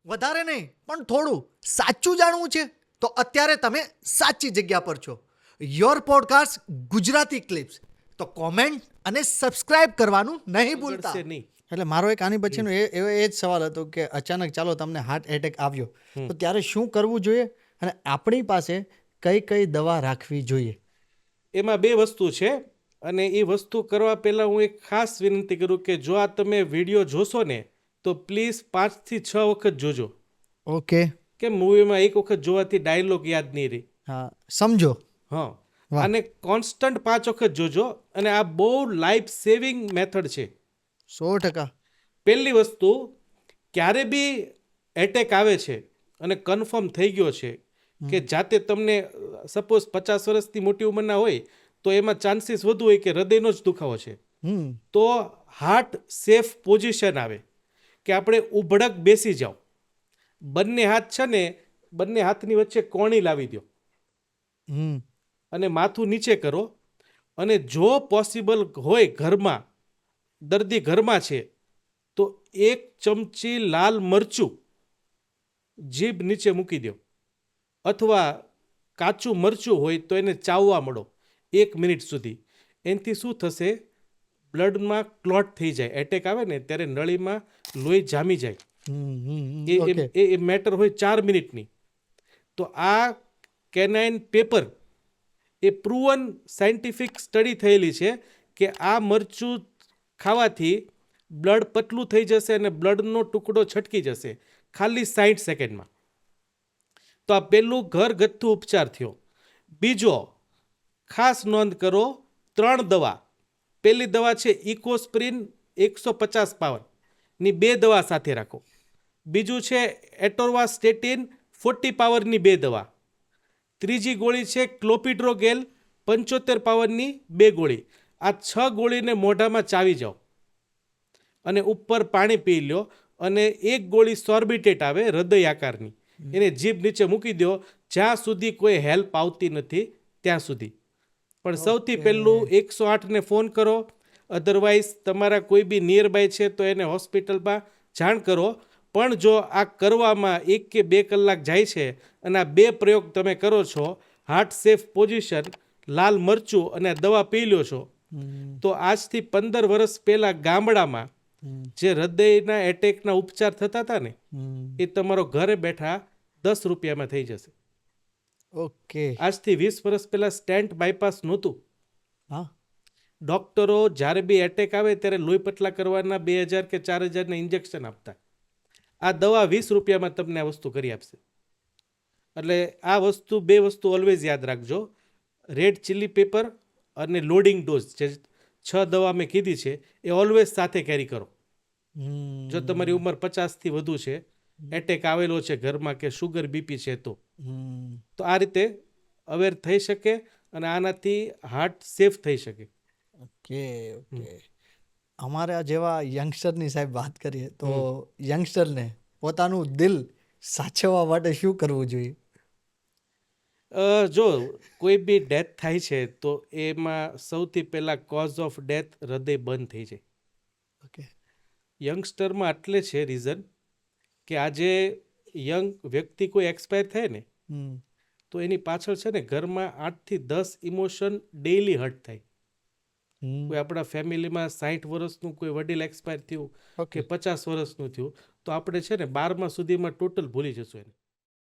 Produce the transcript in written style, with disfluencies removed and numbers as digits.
વધારે નહીં પણ થોડું સાચું જાણવું છે તો અત્યારે તમે સાચી જગ્યા પર છો. Your podcast Gujarati clips. તો કોમેન્ટ અને સબસ્ક્રાઇબ કરવાનું નહીં ભૂલતા. બગડશે નહીં. એટલે મારો એક આની પછીનો એ જ સવાલ હતો કે અચાનક ચાલો તમને હાર્ટ એટેક આવ્યો તો ત્યારે શું કરવું જોઈએ અને આપણી પાસે કઈ કઈ દવા રાખવી જોઈએ? એમાં બે વસ્તુ છે અને એ વસ્તુ કરવા પહેલાં હું એક ખાસ વિનંતી કરું કે જો આ તમે વિડીયો જોશો ને તો પ્લીઝ 5 થી 6 વખત જોજો. ઓકે. કે મૂવીમાં એક વખત જોવાથી ડાયલોગ યાદ નહીં રહે. હા, સમજો. હા, વાહ. અને કોન્સ્ટન્ટ 5 વખત જોજો. અને આ બહુ લાઈફ સેવિંગ મેથડ છે. 100%. પહેલી વસ્તુ, ક્યારે બી એટેક આવે છે અને કન્ફર્મ થઈ ગયો છે કે જાતે તમને સપોઝ 50 વર્ષથી મોટી ઉંમરના હોય તો એમાં ચાન્સીસ વધુ હોય કે હૃદયનો જ દુખાવો છે. તો હાર્ટ સેફ પોઝિશન આવે કે આપણે ઉભડક બેસી જાઓ, બંને હાથ છે ને બંને હાથની વચ્ચે કોણી લાવી દો અને માથું નીચે કરો. અને જો પોસિબલ હોય ઘરમાં, દર્દી ઘરમાં છે, તો 1 ચમચી લાલ મરચું જીભ નીચે મૂકી દો, અથવા કાચું મરચું હોય તો એને ચાવવા મળો 1 મિનિટ સુધી. એનાથી શું થશે, બ્લડમાં ક્લોટ થઈ જાય. એટેક આવે ને ત્યારે નળીમાં લોહી જામી જાય. એ મેટર હોય 4 મિનિટની. તો આ કેનાઇન પેપર એ પ્રૂવન સાયન્ટિફિક સ્ટડી થયેલી છે કે આ મરચું ખાવાથી બ્લડ પતલું થઈ જશે અને બ્લડનો ટુકડો છટકી જશે ખાલી 60 સેકન્ડમાં. તો આ પહેલું ઘરગથ્થુ ઉપચાર થયો. બીજો ખાસ નોંધ કરો, 3 દવા. પહેલી દવા છે ઇકોસ્પ્રિન 150 પાવરની 2 દવા સાથે રાખો. બીજું છે એટોર્વાસ્ટેટિન 40 પાવરની 2 દવા. ત્રીજી ગોળી છે ક્લોપિડ્રોગેલ 75 પાવરની 2 ગોળી. આ 6 ગોળીને મોઢામાં ચાવી જાઓ અને ઉપર પાણી પી લો. અને 1 ગોળી સોર્બિટેટ આવે હૃદય આકારની, એને જીભ નીચે મૂકી દો જ્યાં સુધી કોઈ હેલ્પ આવતી નથી ત્યાં સુધી. પણ સૌથી પહેલું 108ને ફોન કરો. અધરવાઇઝ તમારા કોઈ બી નિયર બાય છે તો એને હોસ્પિટલમાં જાણ કરો. પણ જો આ કરવામાં 1 કે 2 કલાક જાય છે અને આ 2 પ્રયોગ તમે કરો છો, હાર્ટ સેફ પોઝિશન, લાલ મરચું અને દવા પી લો છો, તો આજથી 15 વર્ષ પહેલાં ગામડામાં જે હૃદયના એટેકના ઉપચાર થતા હતા ને, એ તમારો ઘરે બેઠા 10 રૂપિયામાં થઈ જશે. ઓકે. આજથી 20 વર્ષ પહેલાં સ્ટેન્ટ બાયપાસ નહોતું. હા. ડૉક્ટરો જ્યારે બી એટેક આવે ત્યારે લોહી પતલા કરવાના 2000 કે 4000ના ઇન્જેક્શન આપતા. આ દવા 20 રૂપિયામાં તમને આ વસ્તુ કરી આપશે. એટલે આ વસ્તુ, 2 વસ્તુ ઓલવેઝ યાદ રાખજો. રેડ ચીલી પેપર અને લોડિંગ ડોઝ, જે 6 દવા મેં કીધી છે, એ ઓલવેઝ સાથે કેરી કરો. જો તમારી ઉંમર 50થી વધુ છે, એટેક આવેલો છે ઘરમાં, કે શુગર બીપી છે, તો આ રીતે અવેર થઈ શકે અને આનાથી હાર્ટ સેફ થઈ શકે. ઓકે. અમારા જેવા યંગસ્ટરની સાહેબ વાત કરીએ તો યંગસ્ટરને પોતાનું દિલ સાચવવા માટે શું કરવું જોઈએ? જો કોઈ બી ડેથ થાય છે તો એમાં સૌથી પહેલાં કોઝ ઓફ ડેથ હૃદય બંધ થઈ જાય. ઓકે. યંગસ્ટરમાં એટલે છે રીઝન કે આજે યંગ વ્યક્તિ કોઈ એક્સપાયર થાય ને તો એની પાછળ છે ને ઘરમાં 8 થી 10 ઇમોશન ડેઈલી હર્ટ થાય. કોઈ આપણા ફેમિલીમાં 60 વર્ષનું કોઈ વડીલ એક્સપાયર થયું કે 50 વર્ષનું થયું તો આપણે છે ને 12મા સુધીમાં ટોટલ ભૂલી જશું એને.